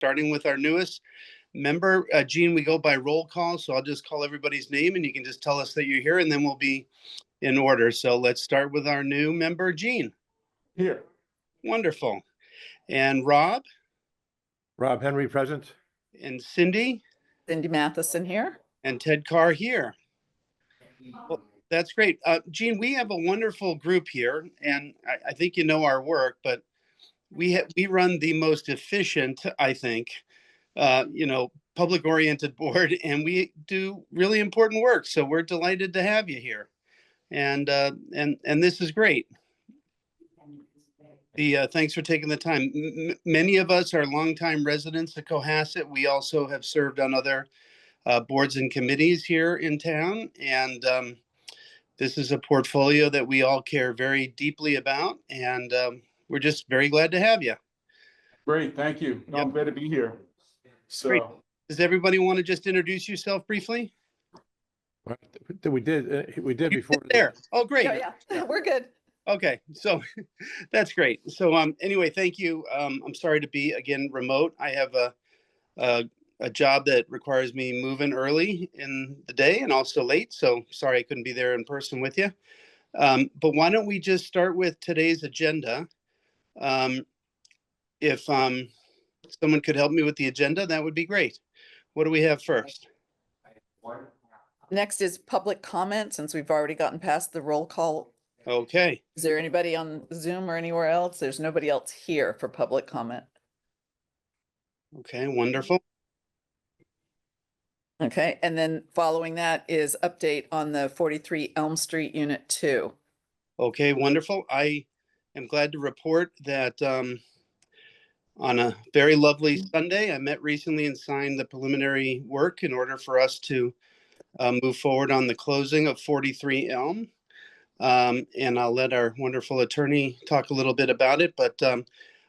starting with our newest member. Gene, we go by roll call, so I'll just call everybody's name and you can just tell us that you're here and then we'll be in order. So let's start with our new member, Gene. Here. Wonderful. And Rob? Rob Henry, present. And Cindy? Cindy Matheson here. And Ted Carr here. Well, that's great. Gene, we have a wonderful group here, and I think you know our work, but we run the most efficient, I think, public-oriented board, and we do really important work. So we're delighted to have you here, and this is great. Thanks for taking the time. Many of us are longtime residents of Cohasset. We also have served on other boards and committees here in town, and this is a portfolio that we all care very deeply about, and we're just very glad to have you. Great, thank you. No, I'm glad to be here. Great. So, Does everybody want to just introduce yourself briefly? We did before. There. Oh, great. Yeah, we're good. Okay, so that's great. So anyway, thank you. I'm sorry to be again remote. I have a job that requires me moving early in the day and also late. So sorry I couldn't be there in person with you. But why don't we just start with today's agenda? If someone could help me with the agenda, that would be great. What do we have first? Next is public comment, since we've already gotten past the roll call. Okay. Is there anybody on Zoom or anywhere else? There's nobody else here for public comment. Okay, wonderful. Okay, and then following that is update on the 43 Elm Street Unit 2. Okay, wonderful. I am glad to report that on a very lovely Sunday, I met recently and signed the preliminary work in order for us to move forward on the closing of 43 Elm. And I'll let our wonderful attorney talk a little bit about it, but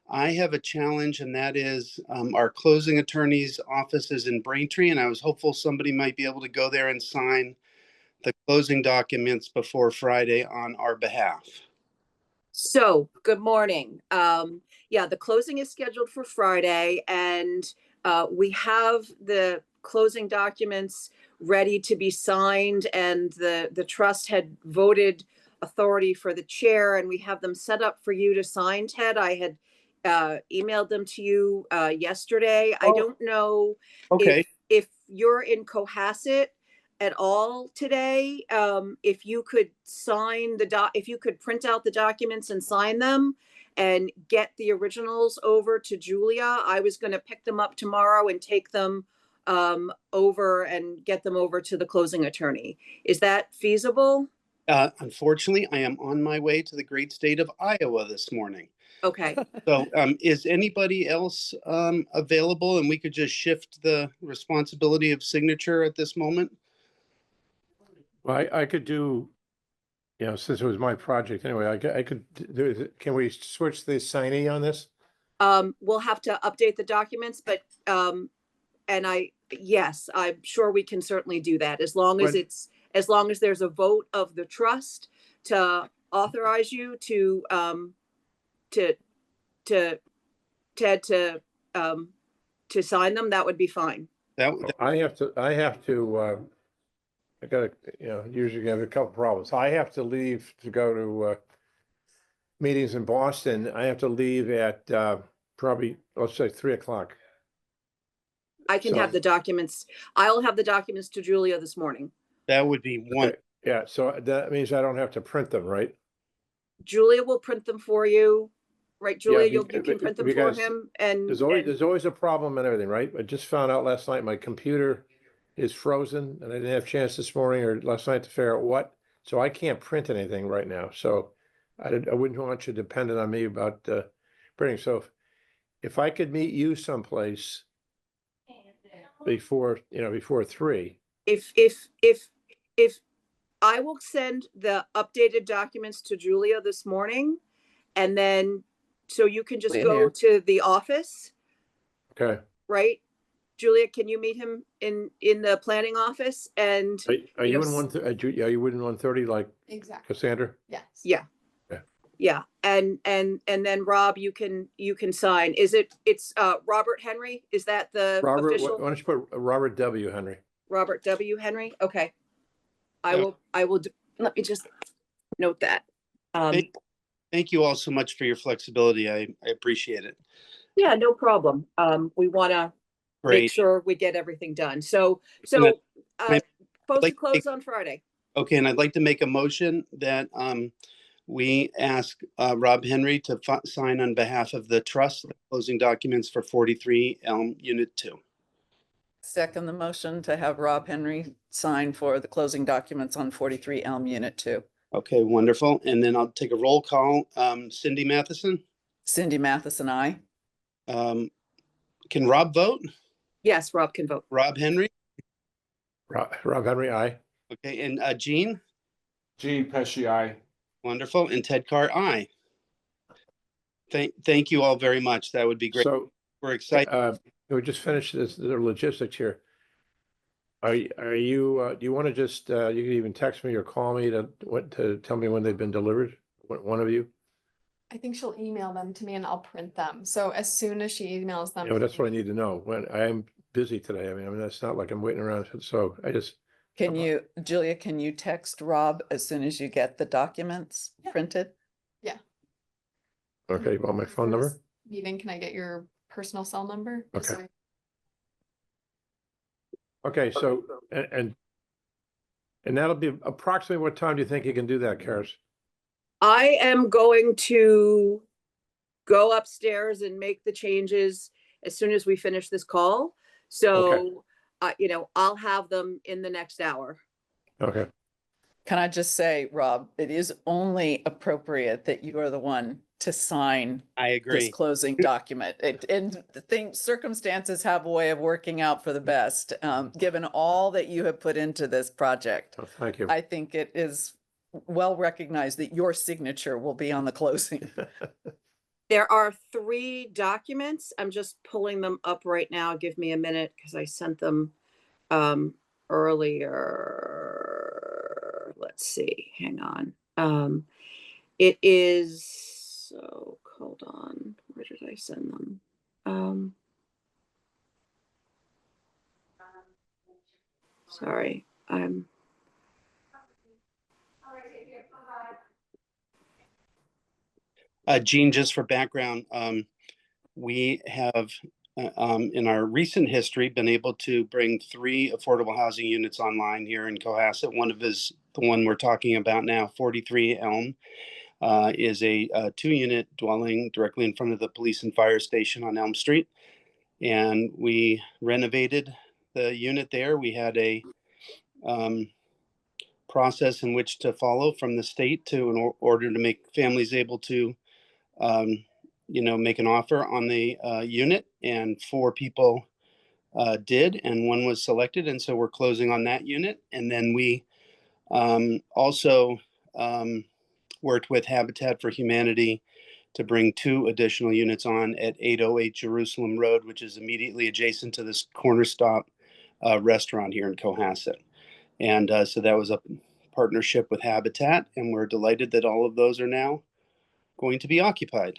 I have a challenge, and that is our closing attorney's office is in Braintree, and I was hopeful somebody might be able to go there and sign the closing documents before Friday on our behalf. So, good morning. Yeah, the closing is scheduled for Friday, and we have the closing documents ready to be signed, and the trust had voted authority for the chair, and we have them set up for you to sign, Ted. I had emailed them to you yesterday. Oh. I don't know Okay. if you're in Cohasset at all today. If you could sign if you could print out the documents and sign them and get the originals over to Julia. I was going to pick them up tomorrow and take them over and get them over to the closing attorney. Is that feasible? Unfortunately, I am on my way to the great state of Iowa this morning. Okay. So is anybody else available, and we could just shift the responsibility of signature at this moment? Well, I could do, since it was my project anyway, I could do it. Can we switch the signee on this? We'll have to update the documents, but yes, I'm sure we can certainly do that as long as as long as there's a vote of the trust to authorize you to sign them. That would be fine. I gotta, usually have a couple problems. I have to leave to go to meetings in Boston. I have to leave at probably, let's say 3:00. I can have the documents. I'll have the documents to Julia this morning. That would be one. Okay. Yeah, so that means I don't have to print them, right? Julia will print them for you, right? Julia, Yeah, you can print them for him. And there's always a problem and everything, right? I just found out last night my computer is frozen, and I didn't have a chance this morning or last night to figure out what, so I can't print anything right now. So I wouldn't want you dependent on me about printing. So if I could meet you someplace before 3. If I will send the updated documents to Julia this morning, and then so you can just go to the office. Okay. Right? Julia, can you meet him in the planning office? And are you in 1:30? Are you in 1:30 like Exactly. Cassandra? Yes. Yeah. Yeah. Yeah, and then Rob, you can sign. It's Robert Henry? Is that the Robert, why official? don't you put Robert W. Henry? Robert W. Henry? Okay. Yeah. Let me just note that. Thank you all so much for your flexibility. I appreciate it. Yeah, no problem. We want to make Great. sure we get everything done. So, And supposed I'd to like to close on Friday. Okay, and I'd like to make a motion that we ask Rob Henry to sign on behalf of the trust, the closing documents for 43 Elm Unit 2. Second the motion to have Rob Henry sign for the closing documents on 43 Elm Unit 2. Okay, wonderful. And then I'll take a roll call. Cindy Matheson, Cindy Matheson, aye. can Rob vote? Yes, Rob can vote. Rob Henry? Rob Henry, aye. Okay, and Jean? Gene Pesci, aye. Wonderful. And Ted Carr, aye. Thank you all very much. That would be great. So, We're excited. we just finished this, the logistics here. Are you, do you want to just, you can even text me or call me to tell me when they've been delivered? One of you? I think she'll email them to me and I'll print them. So as soon as she emails them. Yeah, that's to what I me- need to know. When I am busy today. I mean, that's not like I'm waiting around. So I just, Can you, Julia, can you text Rob as soon as you get the documents Yeah. printed? okay, you want my phone For number? this Meeting, can I get your personal cell number? Just Okay. so Okay, so, and that'll be approximately what time do you think you can do that, Karis? I am going to go upstairs and make the changes as soon as we finish this call. So, I'll have them in the next hour. Okay, Can I just say, Rob, it is only appropriate that you are the one to sign I this agree. closing document. And circumstances have a way of working out for the best, given all that you have put into this project. well, thank you. I think it is well recognized that your signature will be on the closing. There are 3 documents. I'm just pulling them up right now. Give me a minute because I sent them earlier. Let's see. Hang on. It is, so hold on. Where did I send them? Sorry. Jean, just for background, we have, in our recent history, been able to bring 3 affordable housing units online here in Cohasset. One of is the one we're talking about now, 43 Elm, is a 2-unit dwelling directly in front of the police and fire station on Elm Street. And we renovated the unit there. We had a process in which to follow from the state in order to make families able to make an offer on the unit, and 4 people did, and 1 was selected, and so we're closing on that unit. And then we also worked with Habitat for Humanity to bring 2 additional units on at 808 Jerusalem Road, which is immediately adjacent to this Corner Stop restaurant here in Cohasset. And so that was a partnership with Habitat, and we're delighted that all of those are now going to be occupied.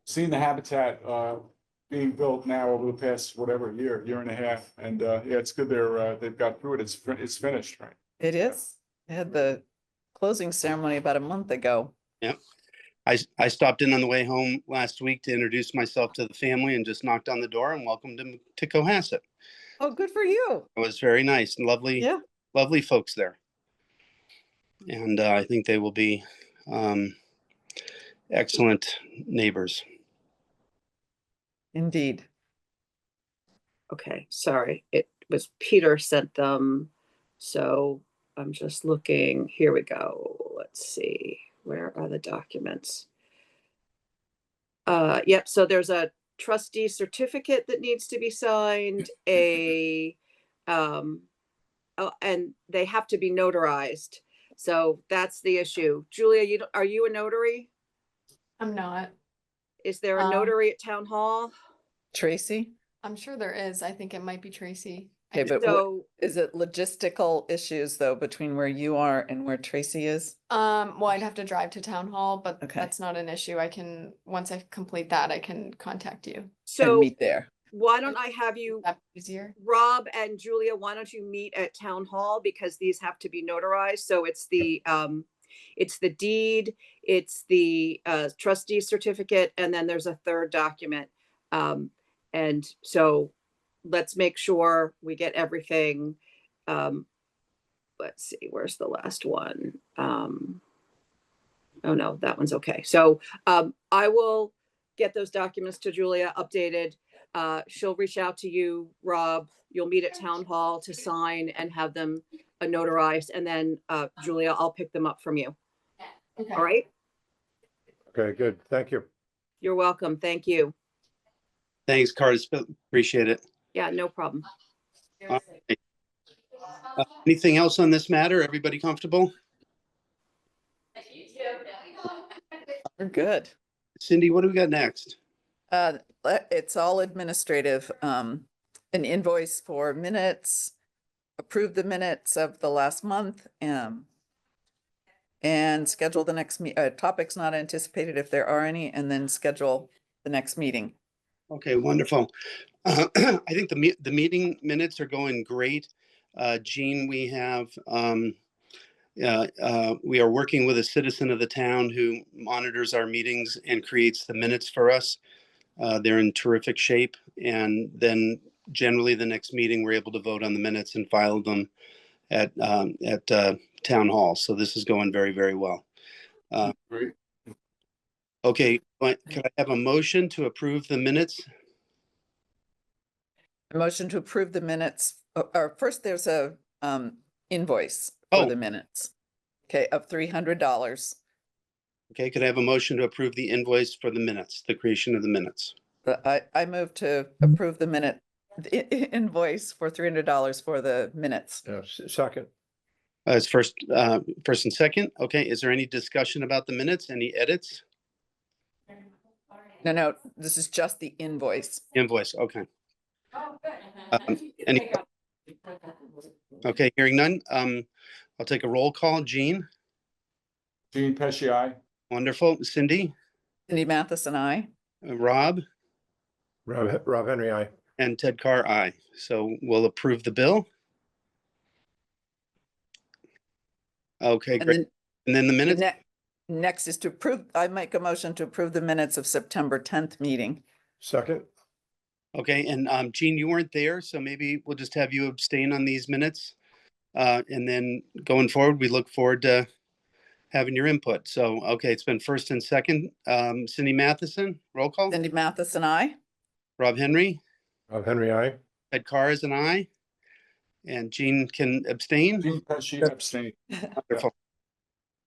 Seen the habitat being built now over the past, whatever, year and a half. And yeah, it's good they've got through it. It's finished, right? It is. I had the closing ceremony about a month ago. Yep. I stopped in on the way home last week to introduce myself to the family and just knocked on the door and welcomed them to Cohasset. Oh, good for you. It was very nice and lovely, Yeah. lovely folks there. And I think they will be excellent neighbors. Indeed. Okay, sorry. It was Peter sent them. So I'm just looking. Here we go. Let's see. Where are the documents? Yep, so there's a trustee certificate that needs to be signed, and they have to be notarized. So that's the issue. Julia, are you a notary? I'm not. Is there a notary at town hall? Tracy? I'm sure there is. I think it might be Tracy. Okay, but So, is it logistical issues though, between where you are and where Tracy is? Well, I'd have to drive to town hall, but Okay. that's not an issue. I can, once I complete that, I can contact you. And so meet there? why don't I have you, That's easier. Rob and Julia, why don't you meet at town hall because these have to be notarized? So it's the deed, it's the trustee certificate, and then there's a third document. And so let's make sure we get everything. Let's see, where's the last one? Oh no, that one's okay. So I will get those documents to Julia updated. She'll reach out to you, Rob. You'll meet at town hall to sign and have them notarized. And then Julia, I'll pick them up from you. Okay. All right? Okay, good. Thank you. You're welcome. Thank you. Thanks, Curtis. Appreciate it. Yeah, no problem. Anything else on this matter? Everybody comfortable? We're good. Cindy, what do we got next? It's all administrative, an invoice for minutes, approve the minutes of the last month, and schedule the next topics not anticipated if there are any, and then schedule the next meeting. Okay, wonderful. I think the meeting minutes are going great. Jean, we are working with a citizen of the town who monitors our meetings and creates the minutes for us. They're in terrific shape. And then generally the next meeting, we're able to vote on the minutes and file them at town hall. So this is going very, very well. Great. Okay, but can I have a motion to approve the minutes? A motion to approve the minutes, or first there's a invoice for Oh. the minutes. Okay, of $300. Okay, could I have a motion to approve the invoice for the minutes, the creation of the minutes? I move to approve the invoice for $300 for the minutes. Second. As first and second. Okay, is there any discussion about the minutes? Any edits? No, this is just the invoice. Invoice, okay. Any, okay, hearing none. I'll take a roll call. Jean, Jean Pesci, aye. wonderful. Cindy, Cindy Mathis and I. Rob, Rob Henry, aye. and Ted Carr, aye. So we'll approve the bill. Okay, And great. then And then the minutes? next is to approve, I make a motion to approve the minutes of September 10th meeting. Second. Okay, and Jean, you weren't there, so maybe we'll just have you abstain on these minutes. And then going forward, we look forward to having your input. So, okay, it's been first and second. Cindy Matheson, roll call. Cindy Mathis and I. Rob Henry, Rob Henry, aye. Ed Carr is an aye. And Jean can abstain. Jean Pesci abstain. Wonderful.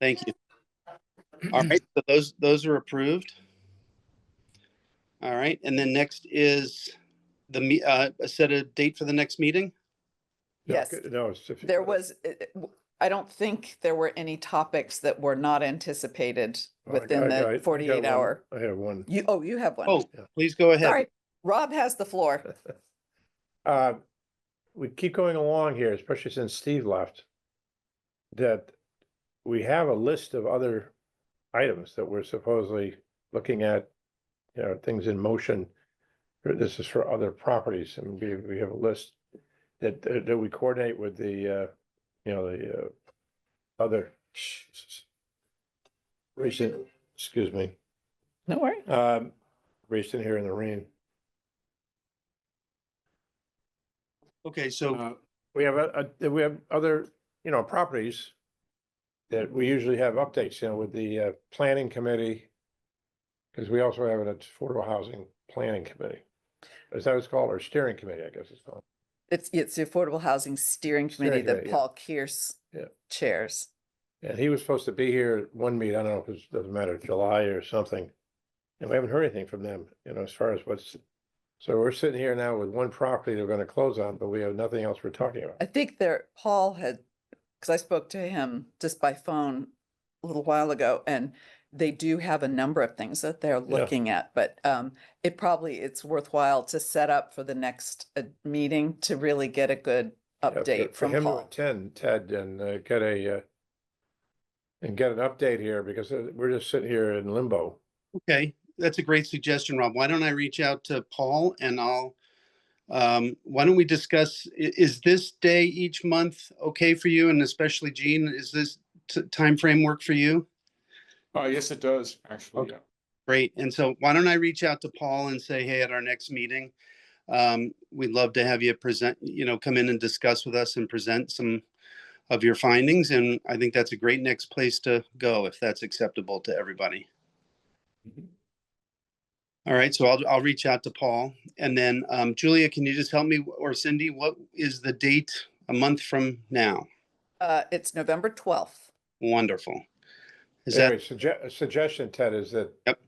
Thank you. All right, so those are approved. All right, and then next is set a date for the next meeting. Yes. No, There was, I don't think there were any topics that were not anticipated within the 48-hour. I have one. You have one. Oh, please go ahead. Sorry, Rob has the floor. We keep going along here, especially since Steve left, that we have a list of other items that we're supposedly looking at, things in motion. This is for other properties, and we have a list that we coordinate with the other recent, excuse me, No worry. recent here in the rain. Okay, so We have other, properties that we usually have updates, with the planning committee. Because we also have an affordable housing planning committee. Is that what it's called, or steering committee, I guess it's called. It's the Affordable Housing Steering Committee Steering that committee, yeah. Paul Kearse Yeah. chairs. And he was supposed to be here at one meet, I don't know if it doesn't matter, July or something. And we haven't heard anything from them, as far as so we're sitting here now with one property they're gonna close on, but we have nothing else we're talking about. I think Paul had, because I spoke to him just by phone a little while ago, and they do have a number of things that they're Yeah. looking at, but it's worthwhile to set up for the next meeting to really get a good Yeah, for update from him to Paul. attend, Ted, and get an update here, because we're just sitting here in limbo. Okay, that's a great suggestion, Rob. Why don't I reach out to Paul and why don't we discuss, is this day each month okay for you? And especially Jean, is this time frame work for you? Yes, it does, actually, Okay. yeah. Great. And so why don't I reach out to Paul and say, hey, at our next meeting, we'd love to have you present, come in and discuss with us and present some of your findings. And I think that's a great next place to go, if that's acceptable to everybody. Mhm. All right, so I'll reach out to Paul. And then Julia, can you just help me, or Cindy, what is the date a month from now? It's November 12th. Wonderful. Is that, Anyway, a suggestion, Ted, is that Yep.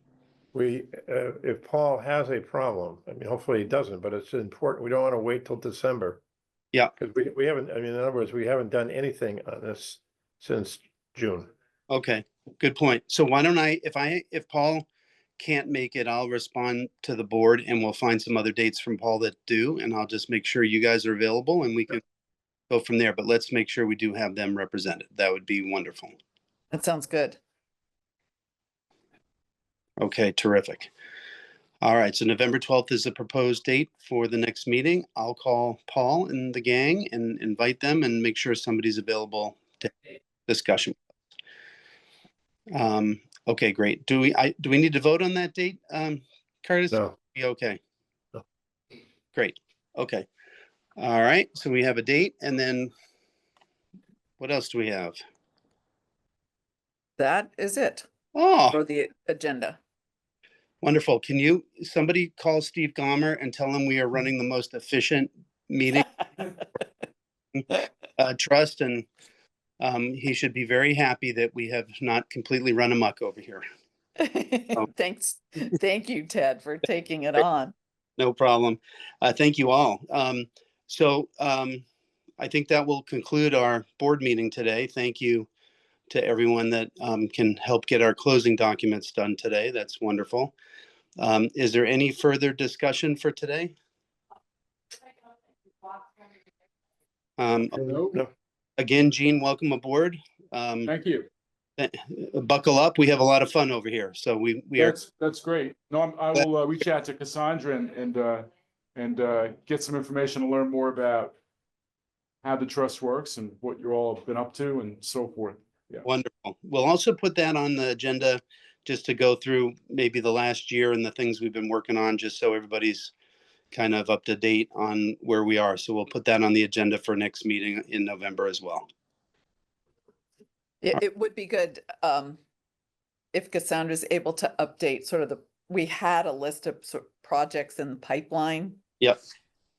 if Paul has a problem, I mean, hopefully he doesn't, but it's important, we don't want to wait till December. Yeah. Because we haven't, I mean, in other words, we haven't done anything on this since June. okay, good point. So why don't if Paul can't make it, I'll respond to the board and we'll find some other dates from Paul that do, and I'll just make sure you guys are available and we can go from there. But let's make sure we do have them represented. That would be wonderful. That sounds good. Okay, terrific. All right, so November 12th is the proposed date for the next meeting. I'll call Paul and the gang and invite them and make sure somebody's available to discussion. Okay, great. Do we need to vote on that date, Curtis? No, Be okay. No. Great. Okay. All right. So we have a date, and then what else do we have? That is it Oh, for the agenda. wonderful. Can somebody call Steve Gomer and tell him we are running the most efficient meeting, trust, and he should be very happy that we have not completely run amok over here. Thanks. Thank you, Ted, for taking it on. No problem. Thank you all. I think that will conclude our board meeting today. Thank you to everyone that can help get our closing documents done today. That's wonderful. Is there any further discussion for today? no, Again, Jean, welcome aboard. Thank you. Buckle up. We have a lot of fun over here. So we are. That's great. No, I will reach out to Cassandra and get some information to learn more about how the trust works and what you all have been up to and so forth. Yeah. Wonderful. We'll also put that on the agenda just to go through maybe the last year and the things we've been working on, just so everybody's kind of up to date on where we are. So we'll put that on the agenda for next meeting in November as well. It would be good if Cassandra's able to update we had a list of projects in the pipeline. Yep.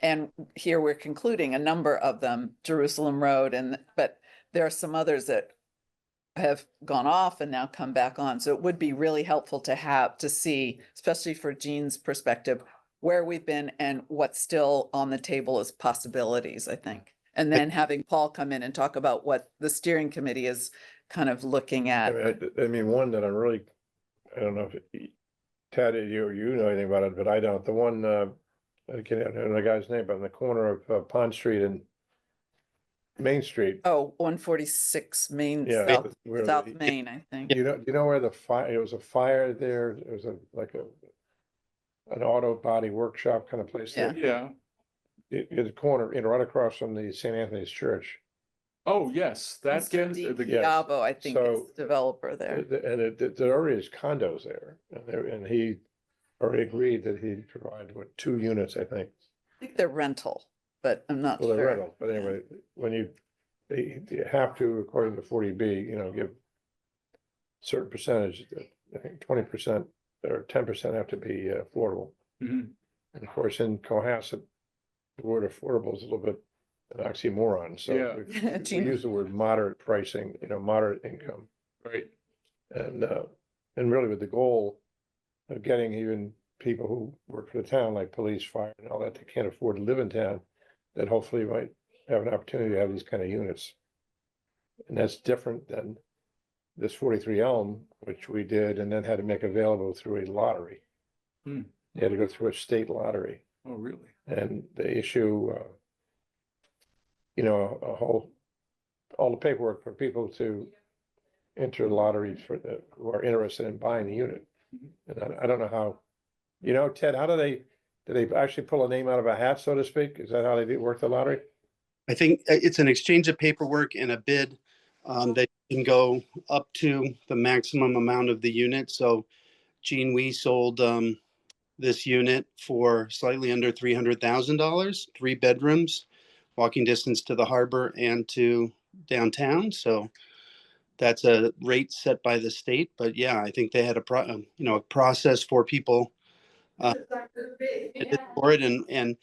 And here we're concluding a number of them, Jerusalem Road, but there are some others that have gone off and now come back on. So it would be really helpful to see, especially for Jean's perspective, where we've been and what's still on the table as possibilities, I think. And then having Paul come in and talk about what the steering committee is kind of looking at. I mean, one that I don't know if Ted, you know anything about it, but I don't. The one, I can't know the guy's name, but in the corner of Pond Street and Main Street. Oh, 146 Main, Yeah, South Main, I think. You know where the fire, it was a fire there, it was an auto body workshop kind of place there. Yeah. It's a corner, right across from the St. Anthony's Church. Oh, yes, that Mr. gets Di the Yes. Diavo, I think, is So- the developer there. And there already is condos there, and he already agreed that he'd provide, 2 units, I think. I think they're rental, but I'm not Well, they're sure. rental, but anyway, when they have to, according to 40B, give certain percentage, I think 20% or 10% have to be affordable. Mhm. And of course, in Cohasset, the word affordable is a little bit an oxymoron, so Yeah. we Gene- use the word moderate pricing, moderate income. Right. And really with the goal of getting even people who work for the town, like police, fire and all that, they can't afford to live in town, that hopefully might have an opportunity to have these kind of units. And that's different than this 43 Elm, which we did, and then had to make available through a lottery. Hmm. You had to go through a state lottery, Oh, really? and they issue, you know, all the paperwork for people to enter lotteries who are interested in buying the unit. And I don't know how, you know, Ted, how do they actually pull a name out of a hat, so to speak? Is that how they work the lottery? I think it's an exchange of paperwork and a bid that can go up to the maximum amount of the unit. So Gene, we sold this unit for slightly under $300,000, 3 bedrooms, walking distance to the harbor and to downtown. So that's a rate set by the state. But yeah, I think they had a process for people for it. And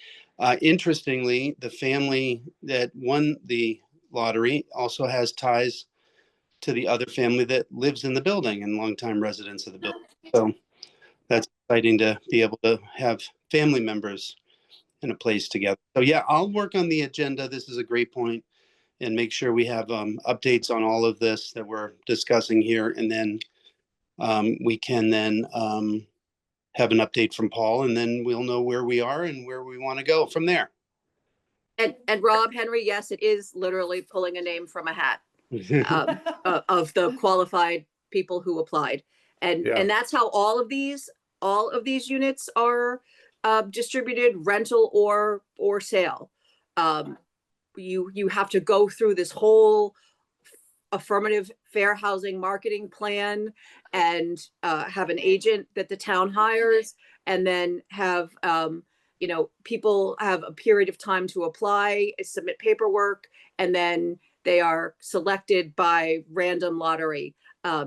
interestingly, the family that won the lottery also has ties to the other family that lives in the building and longtime residents of the building. So that's exciting to be able to have family members in a place together. So yeah, I'll work on the agenda. This is a great point, and make sure we have updates on all of this that we're discussing here. And then we can then have an update from Paul, and then we'll know where we are and where we want to go from there. And Rob, Henry, yes, it is literally pulling a name from a hat of the qualified people who applied. And Yeah. that's how all of these units are distributed, rental or sale. You have to go through this whole affirmative fair housing marketing plan and have an agent that the town hires, and then have people have a period of time to apply, submit paperwork, and then they are selected by random lottery,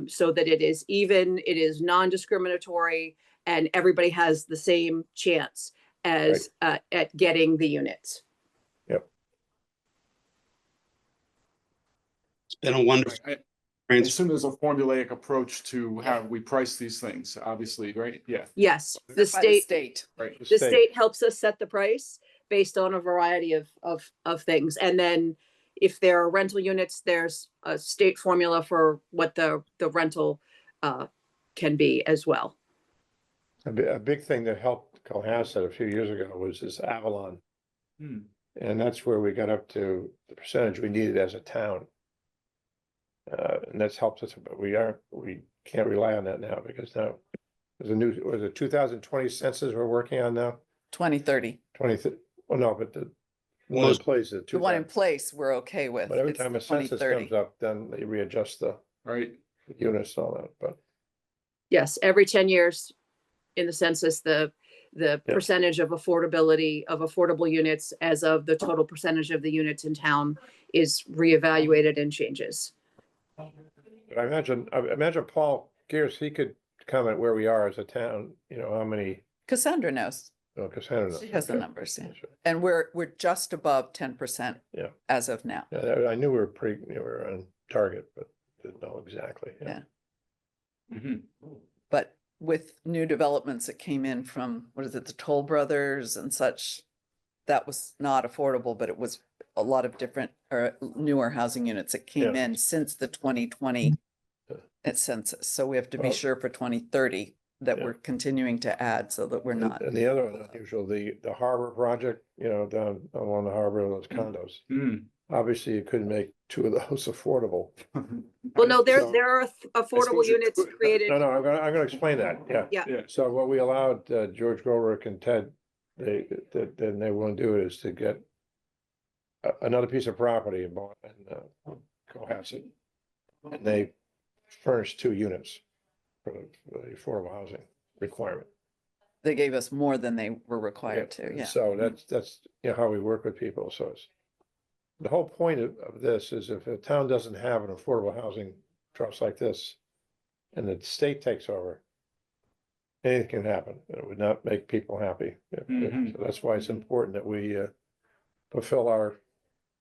so that it is even, it is non-discriminatory, and everybody has the same chance as at getting the units. It's been a wonderful I experience. assume there's a formulaic approach to how we price these things, obviously, right? Yeah, Yes, By the state right. the state helps us set the price based on a variety of things. And then if there are rental units, there's a state formula for what the rental can be as well. A big thing that helped Cohasset a few years ago was this Avalon. Hmm. And that's where we got up to the percentage we needed as a town. And that's helped us, but we can't rely on that now, because now there's a new, was it 2020 census we're working on now? 2030. Well, no, but the one in Most- place is The one in 2000. place, we're okay with. But every It's time the a census 2030. comes up, then they readjust the Right. units and all that, but Yes, every 10 years in the census, the percentage of affordability of affordable units as of the total percentage of the units in town is reevaluated and changes. I imagine Paul Gears, he could comment where we are as a town, you know, how many, Cassandra knows. because I don't know. She has the Okay. numbers, yeah. Sure. And we're just above 10%. Yeah. As of now. Yeah, I knew we were on target, but didn't know exactly. Yeah. Mhm. But with new developments that came in from, what is it, the Toll Brothers and such, that was not affordable, but it was a lot of different or newer housing units that came Yeah. in since the 2020 Yeah. census. So we have to be Well, sure for 2030 that yeah. we're continuing to add so that we're not. And the other one, unusual, the harbor project, you know, down along the harbor, those condos. Hmm. Obviously, you couldn't make 2 of those affordable. Well, no, So- there are affordable suppose you units could. created. No, I'm gonna explain that, yeah. Yeah. Yeah. So what we allowed George Goldrick and Ted, then they won't do it, is to get another piece of property in Cohasset. And they furnished 2 units for the affordable housing requirement. They gave us more than they were required to, yeah. So that's, you know, how we work with people, so it's. The whole point of this is if a town doesn't have an affordable housing trust like this, and the state takes over, anything can happen, and it would not make people happy. Mhm. So that's why it's important that we fulfill our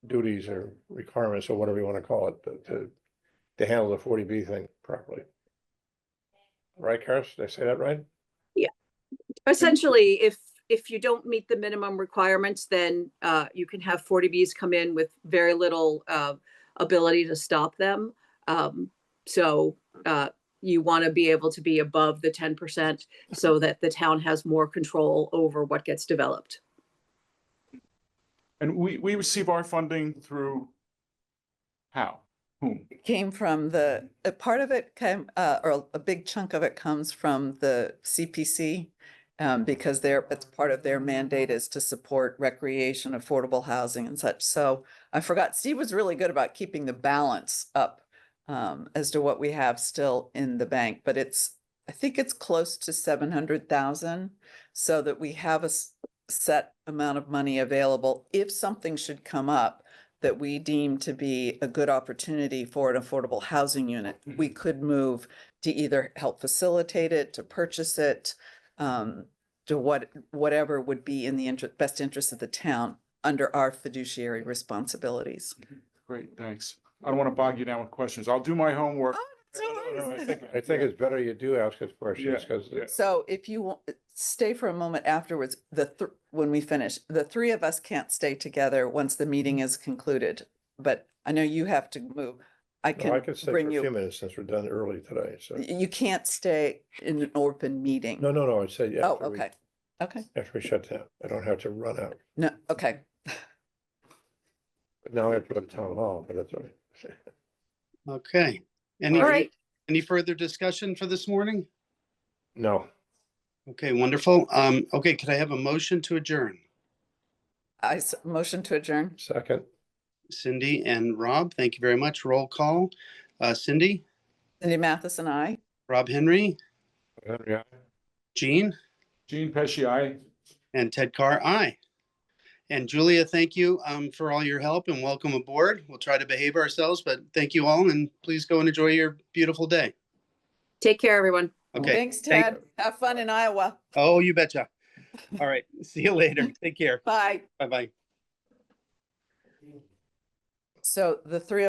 duties or requirements, or whatever you wanna call it, to handle the 40B thing properly. Right, Karis, did I say that right? Essentially, if you don't meet the minimum requirements, then you can have 40Bs come in with very little ability to stop them. So you want to be able to be above the 10% so that the town has more control over what gets developed. And we receive our funding through how? Whom? Came from the, a part of it came, or a big chunk of it comes from the CPC. Because it's part of their mandate is to support recreation, affordable housing and such. So I forgot, Steve was really good about keeping the balance up as to what we have still in the bank, but I think it's close to 700,000, so that we have a set amount of money available if something should come up that we deem to be a good opportunity for an affordable housing unit. We could move to either help facilitate it, to purchase it, to whatever would be in the best interest of the town under our fiduciary responsibilities. Great, thanks. I don't want to bog you down with questions. I'll do my homework. No, I think it's better you do ask us questions, because Yeah. So if you stay for a moment afterwards, when we finish, the three of us can't stay together once the meeting is concluded, but I know you have to move. I I can could stay for bring a few you, minutes since we're done early today, so. you can't stay in an open meeting. No, I said, Oh, after we, okay, okay, after we shut down, I don't have to run out. no, okay. But now I have to go to town hall, but that's all right. Okay. All right. Any further discussion for this morning? No, Okay, wonderful. Okay, could I have a motion to adjourn? Motion to adjourn. second, Cindy and Rob, thank you very much. Roll call. Cindy, Cindy Matheson, aye. Rob Henry, Henry, aye. Jean, Gene Pesci, aye. and Ted Carr, aye. And Julia, thank you for all your help and welcome aboard. We'll try to behave ourselves, but thank you all and please go and enjoy your beautiful day. Take care, everyone. Okay. Thanks, Ted. Have fun in Iowa. Oh, you betcha. All right. See you later. Take care. Bye. Bye-bye. So the three